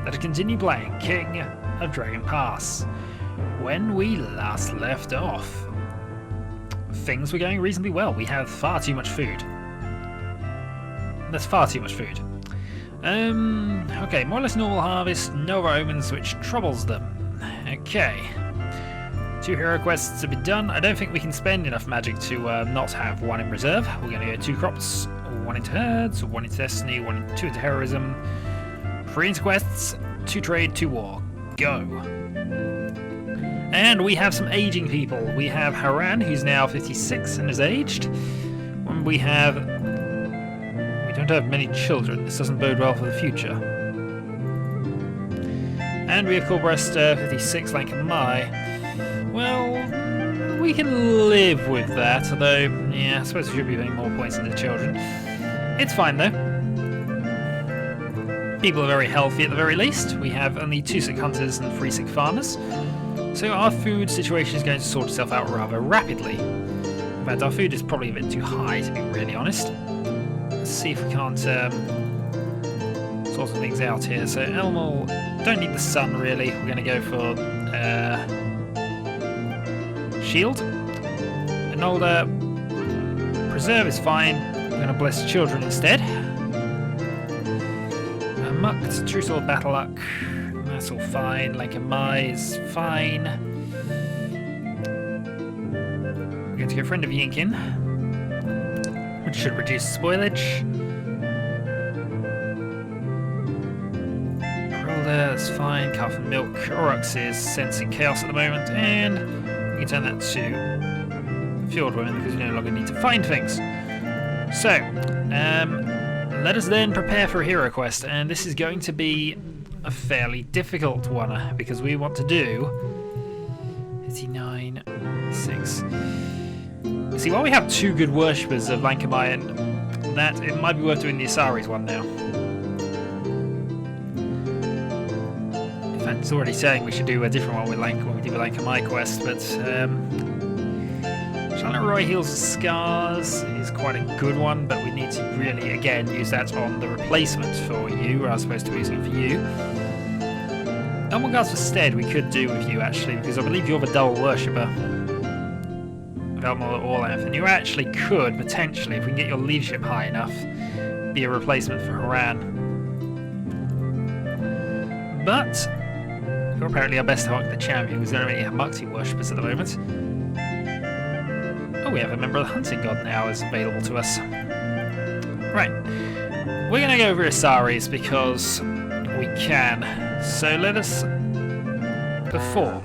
Let's continue playing King of Dragon Pass. When we last left off, things were going reasonably well. We had far too much food. That's far too much food. Okay, more or less normal harvest, no omens, which troubles them. Okay. 2 hero quests to be done. I don't think we can spend enough magic to not have 1 in reserve. We're going to go 2 crops, 1 into herds, 1 into destiny, 2 into heroism, 3 into quests, 2 trade, 2 war. Go. And we have some aging people. We have Haran, who's now 56 and is aged. And we don't have many children. This doesn't bode well for the future. And we have Corbreast, 56, like Mai. Well, we can live with that, although, yeah, I suppose we should be putting more points into children. It's fine, though. People are very healthy at the very least. We have only 2 sick hunters and 3 sick farmers. So our food situation is going to sort itself out rather rapidly. In fact, our food is probably a bit too high, to be really honest. Let's see if we can't sort some things out here. So Elmol, don't need the sun really. We're going to go for shield. Enolda, preserve is fine. We're going to bless children instead. Mucked, true sword, battle luck. That's all fine. Like a Mai is fine. We're going to go friend of Yinkin, which should reduce spoilage. That's fine. Calf and milk. Aurochs is sensing chaos at the moment, and we can turn that to field women because we no longer need to find things. So, let us then prepare for a hero quest, and this is going to be a fairly difficult one because we want to do 59, 6. See, while we have 2 good worshippers of Lankamai, that it might be worth doing the Issaries one now. In fact, it's already saying we should do a different one with when we do the Lankamai quest, but Charlotte Roy heals scars is quite a good one, but we need to really, again, use that on the replacement for you, as opposed to using it for you. Elmon Guards for Stead we could do with you, actually, because I believe you're the double worshipper of Elmon Orlanth, and you actually could, potentially, if we can get your leadership high enough, be a replacement for Haran. But you're apparently our best Hark the champion, because we don't really have Muxie worshippers at the moment. Oh, we have a member of the Hunting God now is available to us. Right. We're going to go over Issaries because we can. So let us... Before.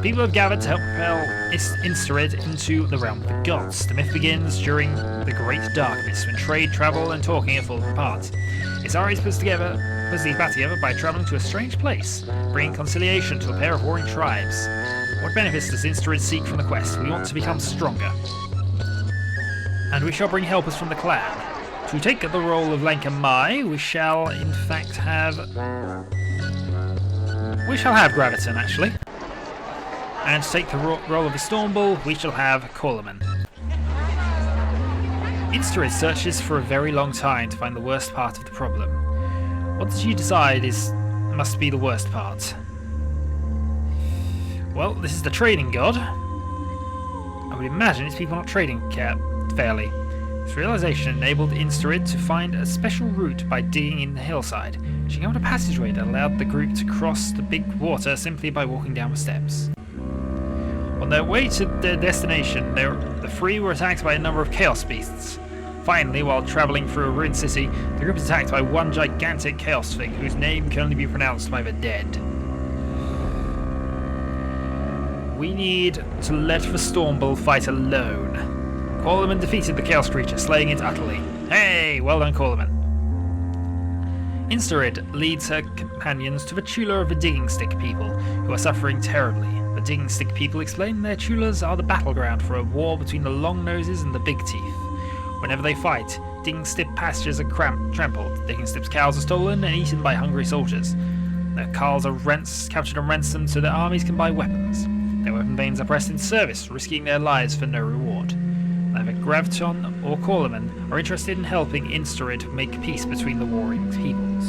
People have gathered to help propel Issaries into the realm of the gods. The myth begins during the Great Darkness, when trade, travel, and talking are falling apart. Issaries puts these back together by travelling to a strange place, bringing conciliation to a pair of warring tribes. What benefits does Issaries seek from the quest? We want to become stronger. And we shall bring helpers from the clan. To take the role of Lankamai, we shall in fact have... We shall have Graviton, actually. And to take the role of the Stormbull, we shall have Coleman. Issaries searches for a very long time to find the worst part of the problem. What did you decide must be the worst part? Well, this is the trading god. I would imagine it's people not trading fairly. This realization enabled Issaries to find a special route by digging in the hillside. She found a passageway that allowed the group to cross the big water simply by walking down the steps. On their way to their destination, the 3 were attacked by a number of chaos beasts. Finally, while travelling through a ruined city, the group is attacked by one gigantic chaos thing whose name can only be pronounced by the dead. We need to let the Stormbull fight alone. Coleman defeated the chaos creature, slaying it utterly. Hey, well done, Coleman. Issaries leads her companions to the Chula of the Digging Stick people, who are suffering terribly. The Digging Stick people explain their Chulas are the battleground for a war between the Long Noses and the Big Teeth. Whenever they fight, Digging Stick pastures are trampled, Digging Stick's cows are stolen and eaten by hungry soldiers. Their carls are captured and ransomed so their armies can buy weapons. Their weapon veins are pressed in service, risking their lives for no reward. Neither Graviton or Coleman are interested in helping Issaries make peace between the warring peoples.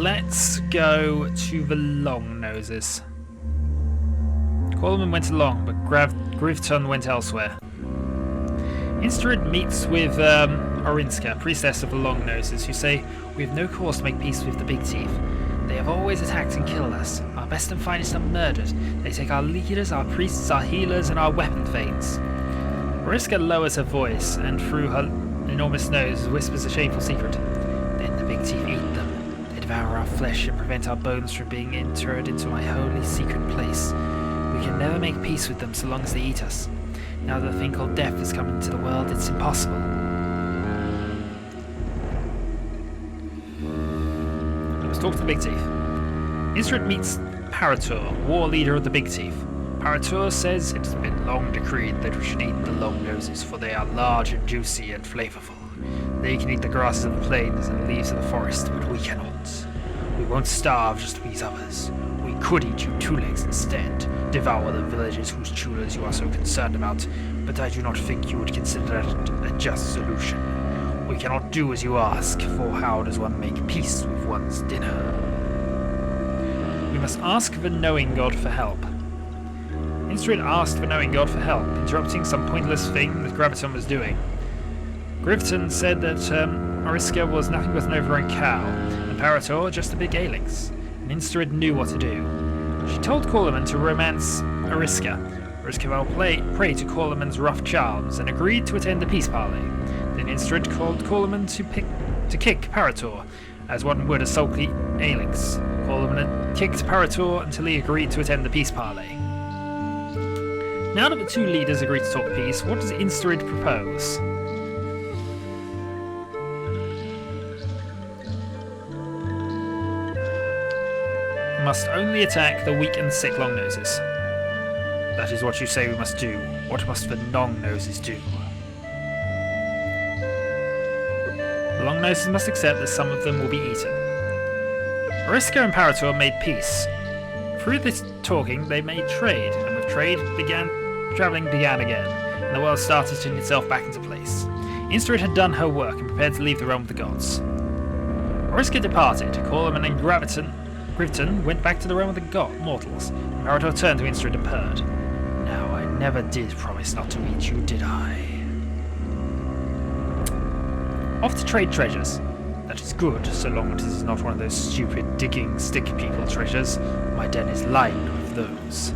let's go to the Long Noses. Coleman went along, but Grivton went elsewhere. Insterid meets with Orinska, priestess of the Long Noses, who say, "We have no cause to make peace with the Big Teeth. They have always attacked and killed us. Our best and finest are murdered. They take our leaders, our priests, our healers, and our weapon thanes." Orinska lowers her voice, and through her enormous nose whispers a shameful secret. "Then the Big Teeth eat them. They devour our flesh and prevent our bones from being interred into my holy secret place. We can never make peace with them so long as they eat us. Now that the thing called death has come into the world, it's impossible." Let's talk to the Big Teeth. Insterid meets Paratur, war leader of the Big Teeth. Paratur says it has been long decreed that we should eat the Long Noses, for they are large and juicy and flavorful. They can eat the grasses of the plains and the leaves of the forest, but we cannot. We won't starve just to please others. We could eat you two legs instead, devour the villages whose chulers you are so concerned about, but I do not think you would consider that a just solution. We cannot do as you ask, for how does one make peace with one's dinner? We must ask the Knowing God for help. Insterid asked the Knowing God for help, interrupting some pointless thing that Graviton was doing. Grivton said that Oriska was nothing but an overgrown cow, and Parator just a big Aelix, and Insterid knew what to do. She told Coleman to romance Oriska. Oriska fell prey to Coleman's rough charms and agreed to attend the peace parley. Then Insterid called Coleman to kick Parator, as one would a sulky Aelix. Coleman kicked Parator until he agreed to attend the peace parley. Now that the two leaders agree to talk peace, what does Insterid propose? We must only attack the weak and sick Long Noses. That is what you say we must do. What must the Long Noses do? The Long Noses must accept that some of them will be eaten. Oriska and Parator made peace. Through this talking, they made trade, and with trade, travelling began again, and the world started to turn itself back into place. Insterid had done her work and prepared to leave the realm of the gods. Oriska departed. Coleman and Grivton went back to the realm of the mortals, and Parator turned to Insterid and purred. "Now, I never did promise not to eat you, did I?" Off to trade treasures. That is good, so long as it is not one of those stupid digging stick people treasures. My den is lined with those.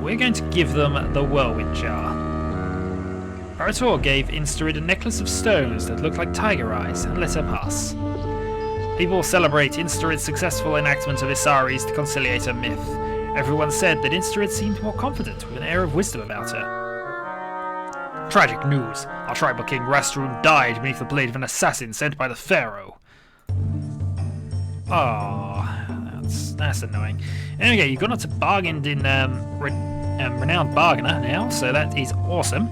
We're going to give them the Whirlwind Jar. Parator gave Insterid a necklace of stones that looked like tiger eyes and let her pass. People celebrate Insterid's successful enactment of Issaries' the Conciliator myth. Everyone said that Insterid seemed more confident, with an air of wisdom about her. Tragic news. Our tribal king Rastrun died beneath the blade of an assassin sent by the Pharaoh. Oh, that's annoying. Anyway, you've gone on to bargained in Renowned Bargainer now, so that is awesome.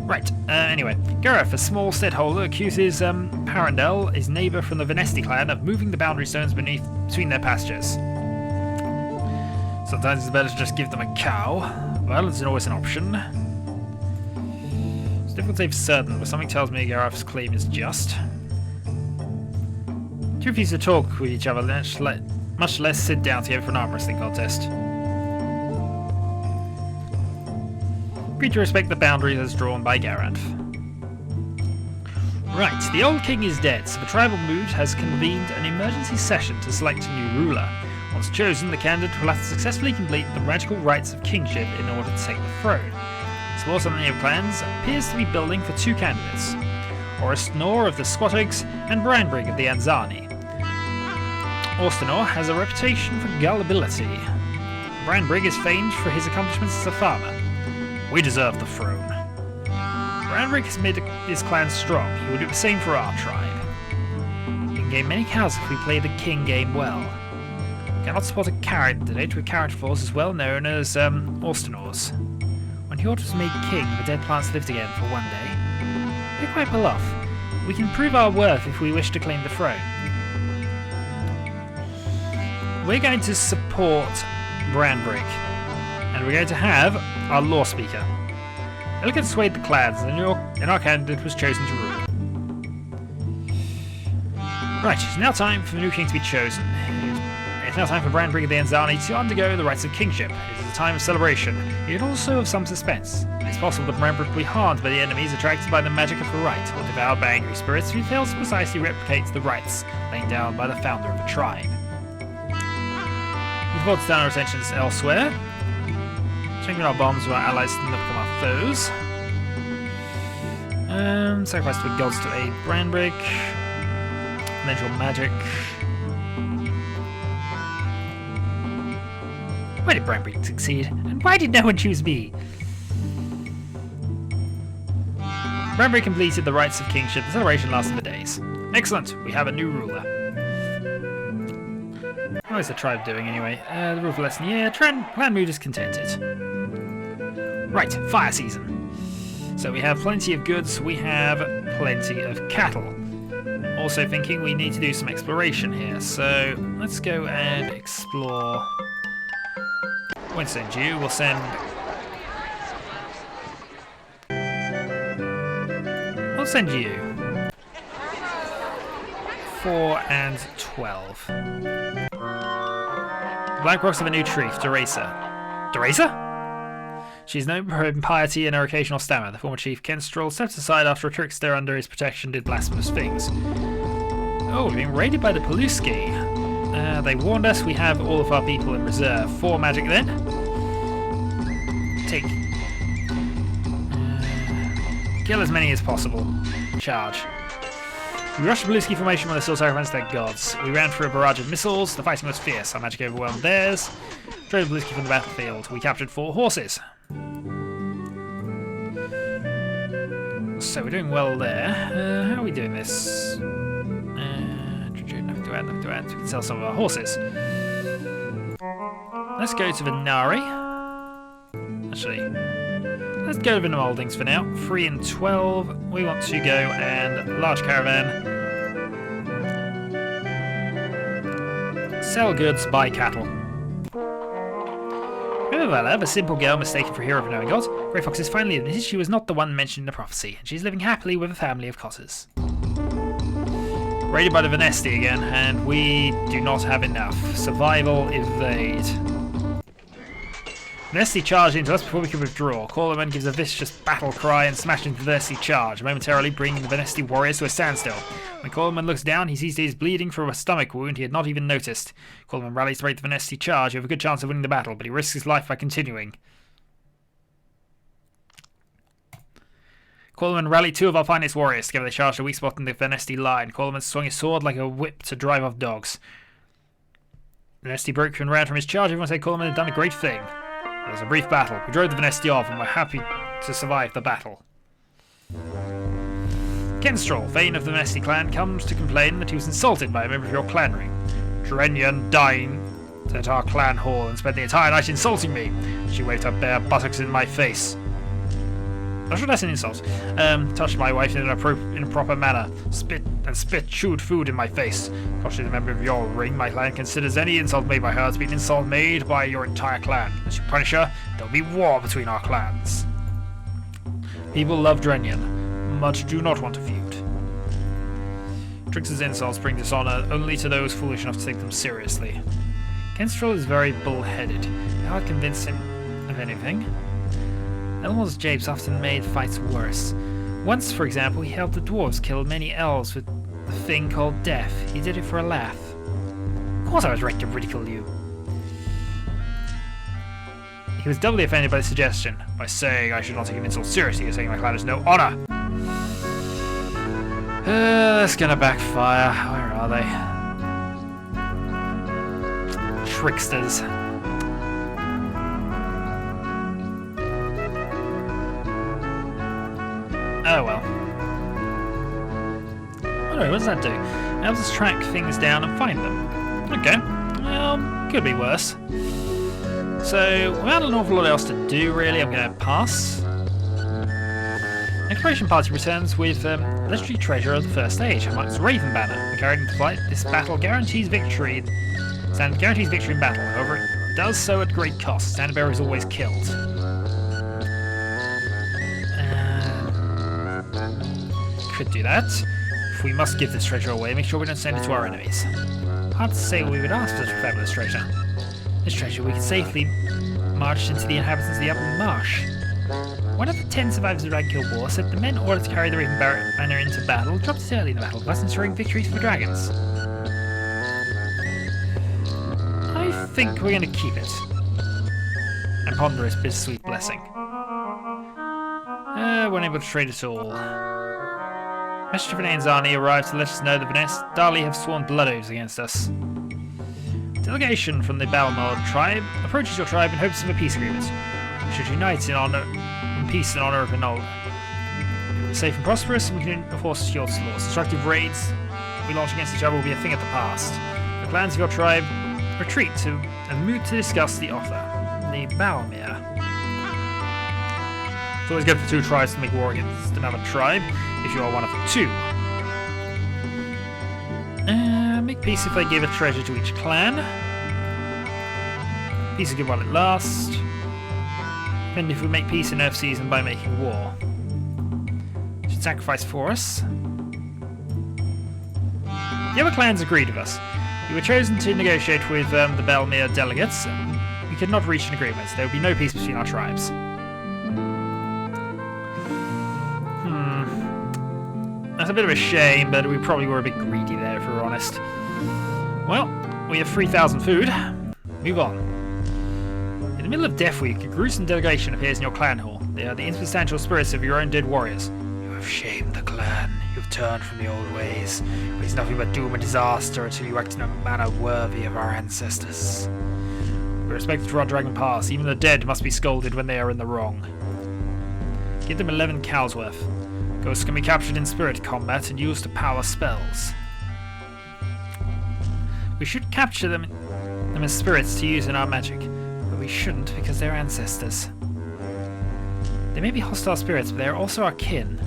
Right, anyway, Gareth, a small stedholder, accuses Parandel, his neighbour from the Venesti clan, of moving the boundary stones between their pastures. Sometimes it's better to just give them a cow. Violence is always an option. It's difficult to say for certain, but something tells me Gareth's claim is just. Two refuse to talk with each other, much less sit down together for an arm wrestling contest. Agree to respect the boundaries as drawn by Garanth. Right, the old king is dead, so the tribal mood has convened an emergency session to select a new ruler. Once chosen, the candidate will have to successfully complete the magical rites of kingship in order to take the throne. Support on the name of clans appears to be building for two candidates, Orstenor of the Squattogs and Branbrig of the Anzani. Orstenor has a reputation for gullibility. Branbrig is famed for his accomplishments as a farmer. We deserve the throne. Branbrig has made his clan strong. He will do the same for our tribe. We can gain many cows if we play the king game well. We cannot support a candidate with character flaws as well known as Orstenor's. When Hjort was made king, the dead plants lived again for one day. They're quite well off. We can prove our worth if we wish to claim the throne. We're going to support Branbrig, and we're going to have our law speaker. Elegant swayed the clans, and our candidate was chosen to rule. Right, it's now time for the new king to be chosen. It's now time for Brand Brigadier Zani to undergo the rites of kingship. It is a time of celebration, yet also of some suspense. It is possible that Brand will be harmed by the enemies attracted by the magic of the rite, or devoured by angry spirits if he fails to precisely replicate the rites laid down by the founder of the tribe. We've got down our attentions elsewhere. Checking our bombs with our allies to not become our foes. Sacrifice the gods to aid Brandbrick. Mental magic. Why did Brandbrick succeed? And why did no one choose me? Brandbrick completed the rites of kingship. The celebration lasted for days. Excellent, we have a new ruler. How is the tribe doing anyway? The rule for less than a year. Clan mood is contented. Right, fire season. So we have plenty of goods, we have plenty of cattle. Also thinking we need to do some exploration here, so let's go and explore. Won't send you, we'll send... I'll send you. 4 and 12. Black Rocks of a new chief, Deresa. Deresa? She is known for her impiety and her occasional stammer. The former chief, Kenstrel, stepped aside after a trickster under his protection did blasphemous things. Oh, we're being raided by the Paluski. They warned us we have all of our people in reserve. 4 magic then. Take. Kill as many as possible. Charge. We rushed the Paluski formation when they still sacrificed their gods. We ran through a barrage of missiles. The fighting was fierce. Our magic overwhelmed theirs. Drove the Paluski from the battlefield. We captured 4 horses. So we're doing well there. How are we doing this? Nothing to add. We can sell some of our horses. Let's go to the Nari. Actually, let's go to the Moldings for now. 3 and 12. We want to go and large caravan. Sell goods, buy cattle. Vala, the simple girl mistaken for a hero of knowing gods, Grey Fox has finally admitted she was not the one mentioned in the prophecy, and she's living happily with a family of cotters. Raided by the Venesti again, and we do not have enough. Survival, evade. Venesti charge into us before we can withdraw. Corleman gives a vicious battle cry and smashes into the Venesti charge, momentarily bringing the Venesti warriors to a standstill. When Corleman looks down, he sees that he's bleeding from a stomach wound he had not even noticed. Corleman rallies to break the Venesti charge. You have a good chance of winning the battle, but he risks his life by continuing. Corleman rallied 2 of our finest warriors. Together they charged a weak spot in the Venesti line. Corleman swung his sword like a whip to drive off dogs. Venesti broke and ran from his charge. Everyone said Corleman had done a great thing. There was a brief battle. We drove the Venesti off and were happy to survive the battle. Kenstrel, Vane of the Venesti clan, comes to complain that he was insulted by a member of your clan ring. Drenyan dined at our clan hall and spent the entire night insulting me. She waved her bare buttocks in my face. Not sure that's an insult. Touched my wife in an improper manner. Spit chewed food in my face. Because she's a member of your ring, my clan considers any insult made by her to be an insult made by your entire clan. As you punish her, there'll be war between our clans. People love Drenyan. Much do not want a feud. Trix's insults bring dishonor only to those foolish enough to take them seriously. Kenstrel is very bull-headed. How to convince him of anything? Elmo's japes often made fights worse. Once, for example, he helped the dwarves kill many elves with a thing called death. He did it for a laugh. Of course I was right to ridicule you. He was doubly offended by the suggestion. By saying I should not take an insult seriously, you're saying my clan has no honor. That's gonna backfire. Where are they? Tricksters. Oh well. Anyway, what does that do? It helps us track things down and find them. Okay. Well, could be worse. So, without an awful lot else to do, really, I'm going to pass. Exploration party returns with legendary treasure of the first stage, amongst Raven Banner. When carried into flight, this battle guarantees victory. Guarantees victory in battle. However, it does so at great cost. Standard Bearer is always killed. Could do that. if we must give this treasure away, make sure we don't send it to our enemies. Hard to say what we would ask for such a fabulous treasure. This treasure we could safely march into the inhabitants of the upper marsh. One of the 10 survivors of the Dragon War said the men ordered to carry the Raven banner into battle dropped it early in the battle, thus ensuring victories for the dragons. I think we're going to keep it. And ponder its bittersweet blessing. We're unable to trade at all. Message from Anzani arrived to let us know that Dali have sworn blood oaths against us. Delegation from the Balmor tribe approaches your tribe in hopes of a peace agreement. We should unite in peace in honor of Enola. Safe and prosperous, and we can enforce your laws. Destructive raids we launch against each other will be a thing of the past. The clans of your tribe retreat and move to discuss the offer. The Balmir. It's always good for 2 tribes to make war against another tribe, if you are one of the 2. Make peace if they give a treasure to each clan. Peace is good while it lasts. Depending if we make peace in Earth Season by making war. Should sacrifice for us. The other clans agreed with us. We were chosen to negotiate with the Balmir delegates. We could not reach an agreement. There would be no peace between our tribes. That's a bit of a shame, but we probably were a bit greedy there, if we're honest. Well, we have 3,000 food. Move on. In the middle of Death Week, a gruesome delegation appears in your clan hall. They are the insubstantial spirits of your own dead warriors. You have shamed the clan. You have turned from the old ways. It is nothing but doom and disaster until you act in a manner worthy of our ancestors. We respect to our dragon pass. Even the dead must be scolded when they are in the wrong. Give them 11 cows worth. Ghosts can be captured in spirit combat and used to power spells. We should capture them as spirits to use in our magic, but we shouldn't because they're ancestors. They may be hostile spirits, but they are also our kin.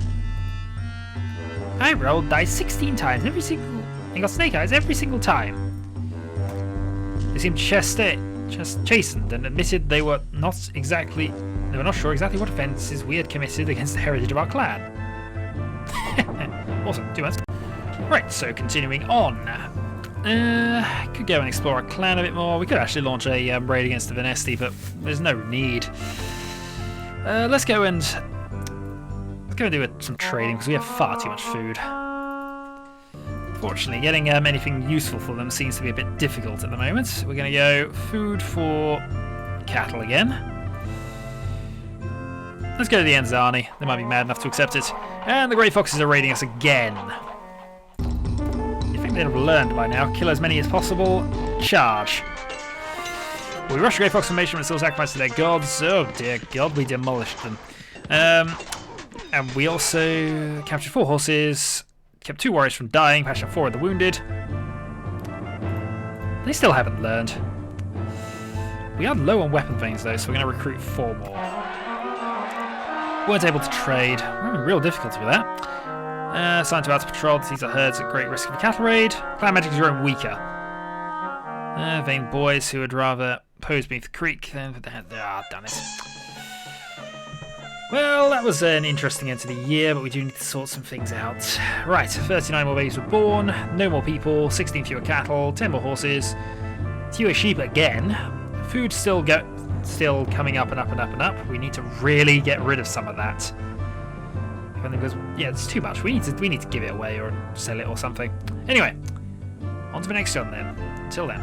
I rolled dice 16 times, and got snake eyes every single time. They seemed chastened and admitted they were not sure exactly what offences we had committed against the heritage of our clan. Awesome, 2 months. Right, so continuing on. Could go and explore our clan a bit more. We could actually launch a raid against the Venesti, but there's no need. Let's go and do some trading because we have far too much food. Fortunately, getting anything useful for them seems to be a bit difficult at the moment. We're going to go food for cattle again. Let's go to the Enzani. They might be mad enough to accept it. And the Grey Foxes are raiding us again. You think they'd have learned by now. Kill as many as possible. Charge. We rushed Grey Fox formation and still sacrificed to their gods. Oh dear God, we demolished them. And we also captured 4 horses. Kept 2 warriors from dying. Patched up 4 of the wounded. They still haven't learned. We are low on weapon veins though, so we're going to recruit 4 more. Weren't able to trade. We're having real difficulty with that. Assigned to out to patrol. These are herds at great risk of a cattle raid. Clan magic is growing weaker. Vain boys who would rather pose beneath the creek than put their hands. Damn it. Well, that was an interesting end to the year, but we do need to sort some things out. Right, 39 more babies were born. No more people. 16 fewer cattle. 10 more horses. Fewer sheep again. Food still coming up and up and up and up. We need to really get rid of some of that. Because yeah, it's too much. We need to give it away or sell it or something. Anyway, on to the next one then. Until then.